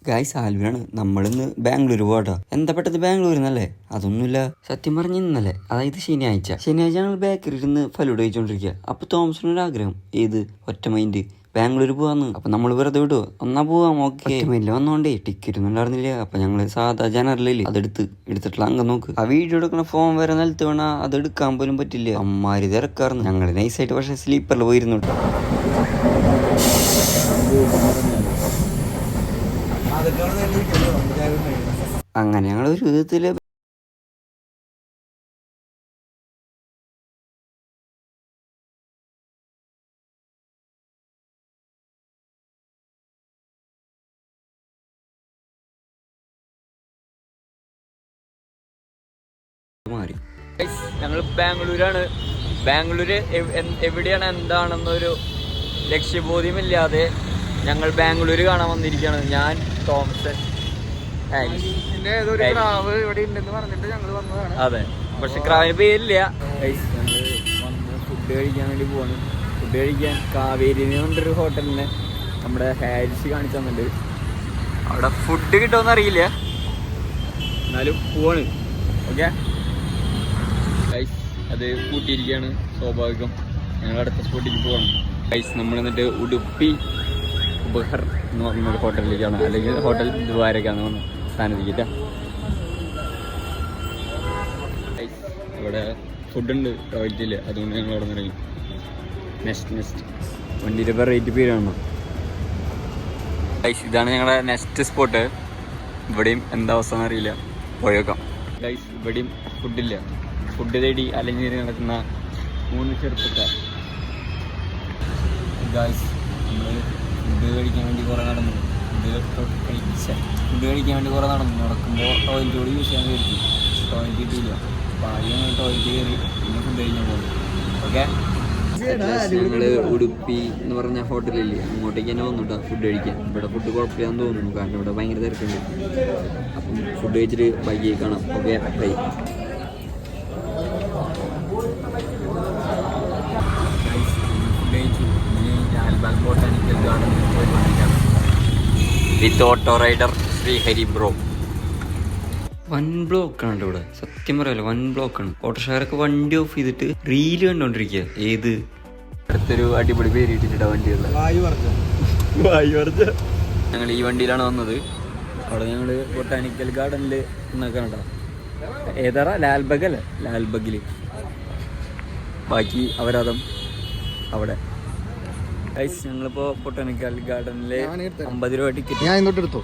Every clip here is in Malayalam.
ഗായ്സ് ആൽവിനാണ്. നമ്മളിന്ന് ബാംഗ്ലൂർ പോകട്ടോ. എന്താ പെട്ടത് ബാംഗ്ലൂർ എന്നല്ലേ? അതൊന്നുമില്ല, സത്യം പറഞ്ഞ ഇന്നലെ, അതായത് ശനിയാഴ്ച ഞങ്ങൾ ബേക്കറിയിൽ നിന്ന് ഫലൂഡ കഴിച്ചോണ്ടിരിക്കുക. അപ്പൊ തോമസിനൊരു ആഗ്രഹം, ഏത് ഒറ്റ മൈൻഡ് ബാംഗ്ലൂർ പോവാന്ന്. അപ്പൊ നമ്മൾ വെറുതെ വിടുവോ, ഒന്നാ പോവാം, ഓക്കെ. ഒറ്റമൈൻഡിൽ വന്നോണ്ടേ ടിക്കറ്റ് ഒന്നും ഉണ്ടായിരുന്നില്ല. അപ്പൊ ഞങ്ങള് സാധാ ജനറലില് എടുത്തിട്ടുള്ള അങ്ങ് നോക്ക്. ആ വീഡിയോ എടുക്കുന്ന ഫോൺ വരെ നിലത്ത് വേണ അത് എടുക്കാൻ പോലും പറ്റില്ല. അമ്മാരി തിരക്കാർന്ന്. ഞങ്ങള് നൈസായിട്ട് പക്ഷെ സ്ലീപ്പറിൽ പോയിരുന്നു. അങ്ങനെ ഞങ്ങൾ ഒരു വിധത്തില് മാറി. ഞങ്ങൾ ബാംഗ്ലൂരാണ്. ബാംഗ്ലൂര് എവിടെയാണ് എന്താണെന്നൊരു ലക്ഷ്യബോധ്യമില്ലാതെ ഞങ്ങൾ ബാംഗ്ലൂർ കാണാൻ വന്നിരിക്കുകയാണ്. ഞാൻ തോമസൻ. അതെ, പക്ഷെ ക്രാവിന് പേരില്ല. ഞങ്ങൾ വന്ന് ഫുഡ് കഴിക്കാൻ വേണ്ടി പോവാണ്. ഫുഡ് കഴിക്കാൻ കാവേരി കൊണ്ടൊരു ഹോട്ടലിന് നമ്മുടെ ഹാരിസ് കാണിച്ചു തന്നിട്ടുണ്ട്. അവിടെ ഫുഡ് കിട്ടുമെന്ന് അറിയില്ല, എന്നാലും പോവാണ്. ഓക്കെ, അത് കൂട്ടിയിരിക്കുകയാണ്. സ്വാഭാവികം ഞങ്ങൾ അടുത്ത സ്പോട്ടിലേക്ക് പോകണം. നമ്മൾ എന്നിട്ട് ഉടുപ്പി ഉപഹർ എന്ന് പറഞ്ഞൊരു ഹോട്ടലിലേക്കാണ്, അല്ലെങ്കിൽ ഹോട്ടൽ ദ്വാരകാന്ന് പറഞ്ഞ സ്ഥാനത്തേക്കില്ല. ഇവിടെ ഫുഡുണ്ട്, ടോയ്ലറ്റ് ഇല്ല, അതുകൊണ്ട് ഞങ്ങൾ അവിടെ നിന്ന് ഇറങ്ങി. നെക്സ്റ്റ് വണ്ടിയുടെ വെറൈറ്റി പേരാണോ. ഇതാണ് ഞങ്ങളുടെ നെക്സ്റ്റ് സ്പോട്ട്. ഇവിടെയും എന്താ അവസ്ഥ എന്നറിയില്ല, പോയേക്കാം. ഇവിടെയും ഫുഡില്ല. ഫുഡ് തേടി അല്ലെങ്കിൽ നടക്കുന്ന 3 ചെറുപ്പക്കാർ. നമ്മൾ ഫുഡ് കഴിക്കാൻ വേണ്ടി കുറേ നടന്നു. ഫുഡ് കഴിക്കാൻ വേണ്ടി കുറേ നടക്കുമ്പോൾ ടോയ്ലറ്റ് കൂടി യൂസ് ചെയ്യാൻ കയറി. ടോയ്ലറ്റ് കിട്ടിയില്ല. അപ്പോൾ ആദ്യം ടോയ്ലറ്റ് കയറി പിന്നെ ഫുഡ് കഴിക്കാൻ പോകുന്നു. ഓക്കെ, ഞങ്ങൾ ഉടുപ്പി എന്ന് പറഞ്ഞ ഹോട്ടലില്ലേ, അങ്ങോട്ടേക്ക് തന്നെ വന്നു കേട്ടോ ഫുഡ് കഴിക്കാൻ. ഇവിടെ ഫുഡ് കുഴപ്പമില്ലാന്ന് തോന്നുന്നു, കാരണം ഇവിടെ ഭയങ്കര തിരക്കുണ്ട്. അപ്പം ഫുഡ് കഴിച്ചിട്ട് ബൈക്ക് കാണാം. Okay, by. ലാൽബാഗ് ബോട്ടാനിക്കൽ ഗാർഡനിൽ പോയിക്കൊണ്ടിരിക്കുകയാണ് with auto rider Srihari bro. One ബ്ലോക്കാണ് ഇവിടെ, സത്യം പറയാലോ, വൺ ബ്ലോക്കാണ്. ഓട്ടോഷാരൊക്കെ വണ്ടി ഓഫ് ചെയ്തിട്ട് റീല് കണ്ടോണ്ടിരിക്കുക. ഏത് അടുത്തൊരു അടിപൊളി പേര് ഇട്ടിട്ടാ വണ്ടിയുള്ള ഞങ്ങൾ ഈ വണ്ടിയിലാണ് വന്നത്. അവിടെ ഞങ്ങൾ ബൊട്ടാനിക്കൽ ഗാർഡനിൽ നിന്നൊക്കെയാണ് കേട്ടോ. ഏതാറാ, ലാൽബാഗ് അല്ലേ, ലാൽബാഗിൽ. ബാക്കി അവരതും അവിടെ. ഞങ്ങളിപ്പോ ബൊട്ടാനിക്കൽ ഗാർഡനില് 50 രൂപ ടിക്കറ്റ്. ഞാൻ ഇങ്ങോട്ട് എടുത്തു.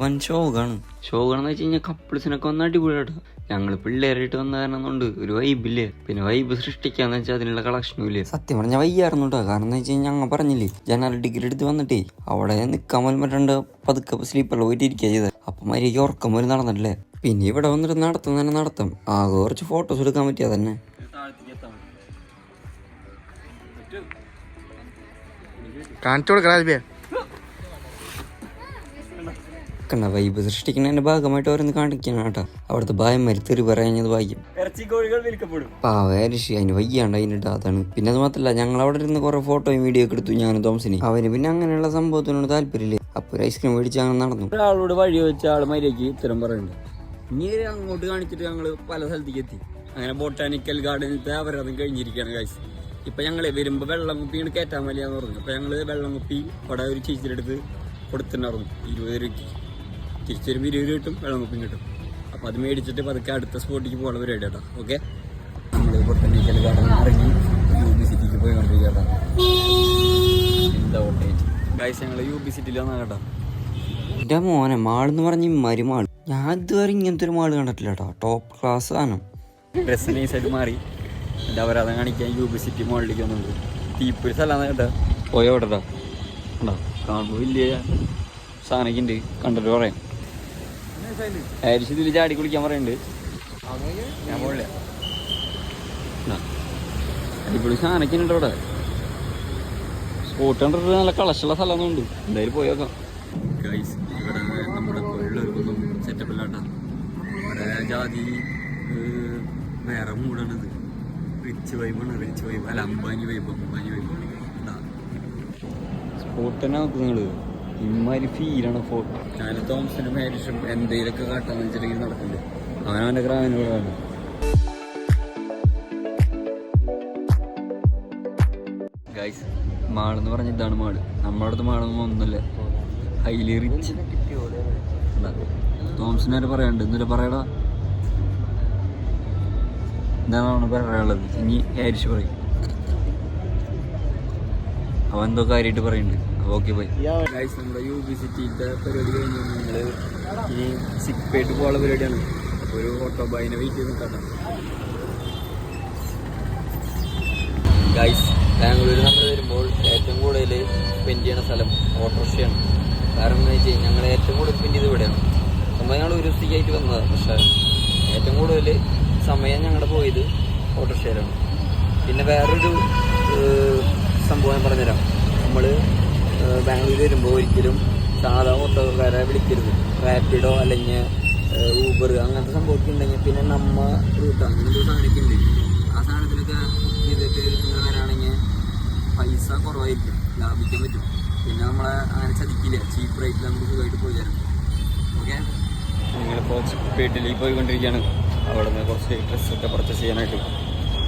വൻ ഷോകാണ് എന്ന് വെച്ച് കഴിഞ്ഞാൽ കപ്പിൾസിനൊക്കെ വന്ന് അടിപൊളിയാട്ടോ. ഞങ്ങൾ പിള്ളേരായിട്ട് വന്ന കാരണം കൊണ്ട് ഒരു വൈബില്ലേ, പിന്നെ വൈബ് സൃഷ്ടിക്കാന്ന് വെച്ചാൽ അതിനുള്ള കളക്ഷനും ഇല്ലേ. സത്യം പറഞ്ഞാൽ വയ്യായിരുന്നു കേട്ടോ. കാരണം എന്ന് വെച്ച് കഴിഞ്ഞാൽ ഞങ്ങൾ പറഞ്ഞില്ലേ, ജനറൽ ടിക്കറ്റ് എടുത്ത് വന്നിട്ടേ അവിടെ നിൽക്കാൻ പോലും പറ്റാണ്ട് പതുക്കെ സ്ലീപ്പറിൽ പോയിട്ട് ഇരിക്കുക ചെയ്തത്. അപ്പം മര്യാദയ്ക്ക് ഉറക്കം പോലും നടന്നിട്ടില്ലേ. പിന്നെ ഇവിടെ വന്നിട്ട് നടത്തം തന്നെ നടത്തം. ആകെ കുറച്ച് ഫോട്ടോസ് എടുക്കാൻ പറ്റിയാ തന്നെ. കാണിച്ചു കൊടുക്കണ കണ്ട വൈബ് സൃഷ്ടിക്കുന്നതിന്റെ ഭാഗമായിട്ട് ഓരോന്ന് കാണിക്കണം കേട്ടോ. അവിടുത്തെ ഭായന്മാര് തെറി പറയുന്നത് ഭാഗ്യം. പാവരിഷി അതിന് വയ്യാണ്ട് അതിൻ്റെ അതാണ്. പിന്നെ അത് മാത്രമല്ല, ഞങ്ങൾ അവിടെ ഇരുന്ന് കുറെ ഫോട്ടോയും വീഡിയോ ഒക്കെ എടുത്തു ഞാനും തോമസിന്. അവന് പിന്നെ അങ്ങനെയുള്ള സംഭവത്തിനോട് താല്പര്യമില്ല. അപ്പൊ ഒരു ഐസ്ക്രീം മേടിച്ച് അങ്ങനെ നടന്നു. ഒരാളോട് വഴി വെച്ച ആൾ മര്യാദയ്ക്ക് ഉത്തരം പറയുന്നുണ്ട്. ഇനി അങ്ങോട്ട് കാണിച്ചിട്ട് ഞങ്ങൾ പല സ്ഥലത്തേക്ക് എത്തി. അങ്ങനെ ബൊട്ടാനിക്കൽ ഗാർഡനിലത്തെ അവരതും കഴിഞ്ഞിരിക്കുകയാണ് ഗൈസ്. ഇപ്പം ഞങ്ങൾ വരുമ്പോൾ വെള്ളം കുപ്പിയാണ് കയറ്റാൻ വലിയാന്ന് പറഞ്ഞു. അപ്പോൾ ഞങ്ങൾ വെള്ളം കുപ്പി അവിടെ ഒരു ചേച്ചിയുടെ കൊടുത്തിട്ടുണ്ടായിരുന്നു 20 രൂപയ്ക്ക്. തിരിച്ചു വരുമ്പോൾ 20 രൂപ കിട്ടും, വെള്ളം കുപ്പിയും കിട്ടും. അപ്പോൾ അത് മേടിച്ചിട്ട് പതുക്കെ അടുത്ത സ്പോട്ടിലേക്ക് പോകാൻ പരിപാടി കേട്ടോ. ഓക്കെ, നമ്മൾ ബൊട്ടാനിക്കൽ ഗാർഡൻ ഇറങ്ങി UB സിറ്റിക്ക് പോയിക്കൊണ്ടിരിക്കുക കേട്ടോ. എന്താ ഓട്ടേജ് ഗൈസ്, ഞങ്ങൾ UB സിറ്റിയിൽ വന്നാൽ കേട്ടോ. എൻ്റെ മോനെ മാളെന്ന് പറഞ്ഞ മരുമാൾ. ഞാൻ ഇതുവരെ ഇങ്ങനത്തെ ഒരു മാള് കണ്ടിട്ടില്ല കേട്ടോ. ടോപ്പ് ക്ലാസ് സാധനം. ഡ്രസ്സ് നൈസായിട്ട് മാറി എൻ്റെ അവരത് കാണിക്കാൻ UB സിറ്റി മോളിലേക്ക് വന്നുണ്ട്. തീപ്പൊരു സ്ഥലമാണ് കേട്ടോ. പോയോ കേട്ടോ. ഉണ്ടോ കാണുമ്പോൾ വലിയ സാധനമൊക്കെ ഉണ്ട്. കണ്ടിട്ട് പറയാം. ഇതിൽ ചാടി കുളിക്കാൻ പറയുന്നുണ്ട്. ഞാൻ പോകില്ല. അടിപൊളി സാധനമൊക്കെ ഉണ്ട് അവിടെ. സ്പോട്ട് കണ്ടിട്ട് നല്ല കളശുള്ള സ്ഥലമൊന്നുണ്ട്. എന്തായാലും പോയേക്കാം ഗൈസ്. ഇവിടെ നമ്മുടെ കൊള്ളൊരുക്കൊന്നും സെറ്റപ്പില്ലാട്ടാ. ഇവിടെ ജാതി വേറെ മൂടാണിത്. റിച്ച് വൈബാണ്. റിച്ച് വൈബ് അല്ല, Ambani vibe. Ambani vibe spot തന്നെ നോക്ക് നിങ്ങൾ. ഇമ്മാതിരി ഫീലാണ് ഫോട്ടോ. ഞാൻ തോമസിനും ഹാരിഷും എന്തെങ്കിലുമൊക്കെ കാട്ടാന്ന് വെച്ചിട്ടുണ്ടെങ്കിൽ നടക്കുന്നുണ്ട്. അവനവൻ്റെ ഗ്രാമിനോടാണ്. ഗൈസ്, മാളെന്ന് പറഞ്ഞ ഇതാണ് മാള്. നമ്മുടെ അടുത്ത് മാളൊന്നും ഒന്നുമില്ല. Highly rich. തോമസിന് വരെ പറയാനുണ്ട്. എന്നിട്ട് പറയടാ എന്താണ് പറയാനുള്ളത്. ഇനി ഹാരിഷ് പറയും. അവൻ എന്തോ കാര്യമായിട്ട് പറയുന്നുണ്ട്. Okay bye guys. നമ്മുടെ UB സിറ്റിയിലത്തെ പരിപാടി കഴിഞ്ഞ് ഞങ്ങൾ ഇനി സിക്ക് പേട്ട് പോകാനുള്ള പരിപാടിയാണ്. അപ്പോൾ ഒരു ഓട്ടോ ബൈനെ വെയിറ്റ് ചെയ്ത് നിൽക്കാം ഗൈസ്. ബാംഗ്ലൂർ നമ്മൾ വരുമ്പോൾ ഏറ്റവും കൂടുതൽ സ്പെൻഡ് ചെയ്യുന്ന സ്ഥലം ഓട്ടോറിക്ഷയാണ്. കാരണം എന്താ വെച്ച് കഴിഞ്ഞാൽ ഞങ്ങൾ ഏറ്റവും കൂടുതൽ സ്പെൻഡ് ചെയ്ത് ഇവിടെയാണ്. നമ്മൾ ഞങ്ങൾ ഒരു ദിവസത്തേക്കായിട്ട് വന്നതാണ്. പക്ഷേ ഏറ്റവും കൂടുതൽ സമയം ഞങ്ങളുടെ പോയത് ഓട്ടോറിക്ഷയിലാണ്. പിന്നെ വേറൊരു സംഭവം ഞാൻ പറഞ്ഞുതരാം. നമ്മൾ ബാംഗ്ലൂർ വരുമ്പോൾ ഒരിക്കലും സാധാ ഓട്ടോക്കാരെ വിളിക്കരുത്. റാപ്പിഡോ അല്ലെങ്കിൽ ഊബർ അങ്ങനത്തെ സംഭവമൊക്കെ ഉണ്ടെങ്കിൽ പിന്നെ നമ്മ റൂട്ട് അങ്ങനത്തെ സാധനമൊക്കെ ഉണ്ട്. ആ സാധനത്തിലൊക്കെ ബുക്ക് ചെയ്തിട്ട് നിങ്ങൾ വരാണെങ്കിൽ പൈസ കുറവായിരിക്കും, ലാഭിക്കാൻ പറ്റും. പിന്നെ നമ്മളെ അങ്ങനെ ചതിക്കില്ല. ചീപ്പ് റേറ്റിൽ നമുക്ക് സുഖമായിട്ട് പോയി തരും. ഓക്കെ, നിങ്ങളിപ്പോൾ പേട്ടിലേക്ക് പോയിക്കൊണ്ടിരിക്കുകയാണ്. അവിടെ നിന്ന് കുറച്ച് ഡ്രസ്സൊക്കെ പർച്ചേസ് ചെയ്യാനായിട്ട്.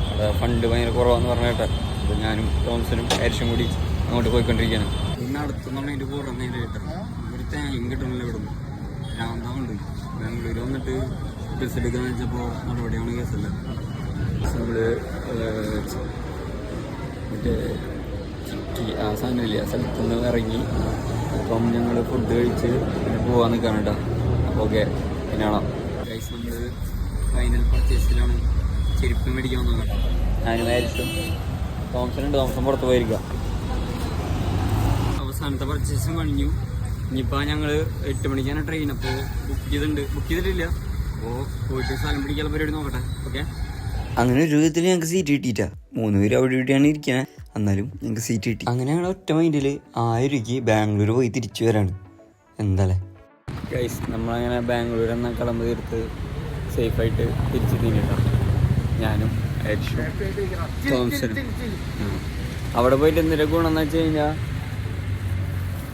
അവിടെ ഫണ്ട് ഭയങ്കര കുറവാന്ന് പറഞ്ഞിട്ട് അപ്പോൾ ഞാനും തോമസിനും ഹാരിഷും കൂടി അങ്ങോട്ട് പോയിക്കൊണ്ടിരിക്കുകയാണ്. പിന്നെ അടുത്തുനിന്നുള്ള അതിൻ്റെ പുറമേല് കിട്ടണം. ഒരു തേങ്ങയും കിട്ടണമല്ലോ ഇവിടെ നിന്ന്. രാമതാവുണ്ട്. ബാംഗ്ലൂർ വന്നിട്ട് ഡ്രസ്സ് എടുക്കാന്ന് വെച്ചപ്പോൾ നടപടിയാണ് കേസല്ല. നമ്മൾ മറ്റേ ചിക്കി ആ സാധനമില്ല ആ സ്ഥലത്തുനിന്ന് ഇറങ്ങി. അപ്പം ഞങ്ങൾ ഫുഡ് കഴിച്ച് പിന്നെ പോകാൻ നിൽക്കാൻ കേട്ടോ. അപ്പോൾ ഓക്കെ, പിന്നെ കാണാം ഗൈസ്. നമ്മൾ ഫൈനൽ പർച്ചേസിലാണ്. ചെരുപ്പ് മേടിക്കാൻ വന്നത്. ഞാനും ഹാരിഷും തോമസനുണ്ട്. തോമസൻ പുറത്ത് പോയിരിക്കുക. അവസാനത്തെ പർച്ചേസും കഴിഞ്ഞു. ഇനിയിപ്പോൾ ഞങ്ങൾ 8 മണിക്കാണ് ട്രെയിൻ. അപ്പോൾ ബുക്ക് ചെയ്തിട്ടില്ല. അപ്പോൾ പോയിട്ട് സ്ഥലം പിടിക്കാനുള്ള പരിപാടി നോക്കട്ടെ. ഓക്കെ, അങ്ങനെ ഒരു വിധത്തിൽ ഞങ്ങൾക്ക് സീറ്റ് കിട്ടിയിട്ടാ. 3 പേര് അവിടെ ഇവിടെയാണ് ഇരിക്കുന്നത്. എന്നാലും ഞങ്ങൾക്ക് സീറ്റ് കിട്ടി. അങ്ങനെ ഞങ്ങൾ ഒറ്റ മൈൻഡിൽ 1000 രൂപയ്ക്ക് ബാംഗ്ലൂർ പോയി തിരിച്ചു വരാണ്. എന്താല്ലേ ഗൈസ്, നമ്മളങ്ങനെ ബാംഗ്ലൂർ എന്ന കടമ്പ് തീർത്ത് സേഫായിട്ട് തിരിച്ച് തിന്നിട്ടാണ് ഞാനും ഹാരിഷും തോമസനും. അവിടെ പോയിട്ട് എന്തിൻ്റെ ഗുണമെന്ന് വെച്ച് കഴിഞ്ഞാൽ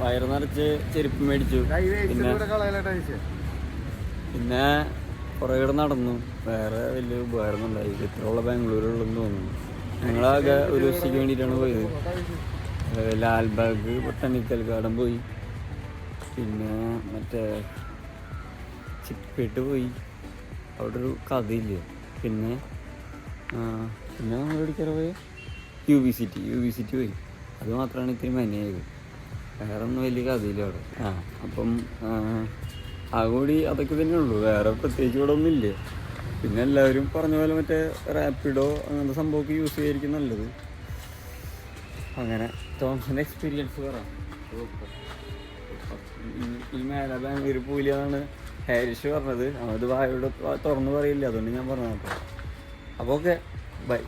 വയറ് നിറച്ച് ചെരുപ്പ് മേടിച്ചു. പിന്നെ കുറേ കൂടെ നടന്നു. വേറെ വലിയ ഉപകാരമൊന്നും ഉണ്ടായി. ഇത്രയുള്ള ബാംഗ്ലൂരുള്ളെന്ന് തോന്നുന്നു. ഞങ്ങളാകെ ഒരു ദിവസത്തേക്ക് വേണ്ടിയിട്ടാണ് പോയത്. ലാൽബാഗ് ബൊട്ടാനിക്കൽ ഗാർഡൻ പോയി. പിന്നെ മറ്റേ ചിക്പേട്ട് പോയി. അവിടെ ഒരു കഥയില്ലേ. പിന്നെ നമ്മൾ എവിടേക്കാണ് പോയത്? UB സിറ്റി പോയി. അത് മാത്രമാണ് ഇത്തിരി മനയായത്. വേറെ ഒന്നും വലിയ കഥയില്ല അവിടെ. അപ്പം ആ കൂടി അതൊക്കെ തന്നെ ഉള്ളൂ. വേറെ പ്രത്യേകിച്ച് ഇവിടെ ഒന്നും ഇല്ല. പിന്നെ എല്ലാവരും പറഞ്ഞ പോലെ മറ്റേ റാപ്പിഡോ അങ്ങനത്തെ സംഭവമൊക്കെ യൂസ് ചെയ്യായിരിക്കും നല്ലത്. അങ്ങനെ തോമസിൻ്റെ എക്സ്പീരിയൻസ് പറയാം. ഈ മേലെ ബാംഗ്ലൂർ പോയില്ല എന്നാണ് ഹാരിഷ് പറഞ്ഞത്. അത് വായോട് തുറന്നു പറയില്ല, അതുകൊണ്ട് ഞാൻ പറഞ്ഞത് കേട്ടോ. അപ്പോൾ ഓക്കെ, ബൈ.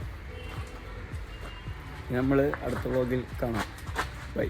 നമ്മൾ അടുത്ത വ്ളോഗിൽ കാണാം. ബൈ.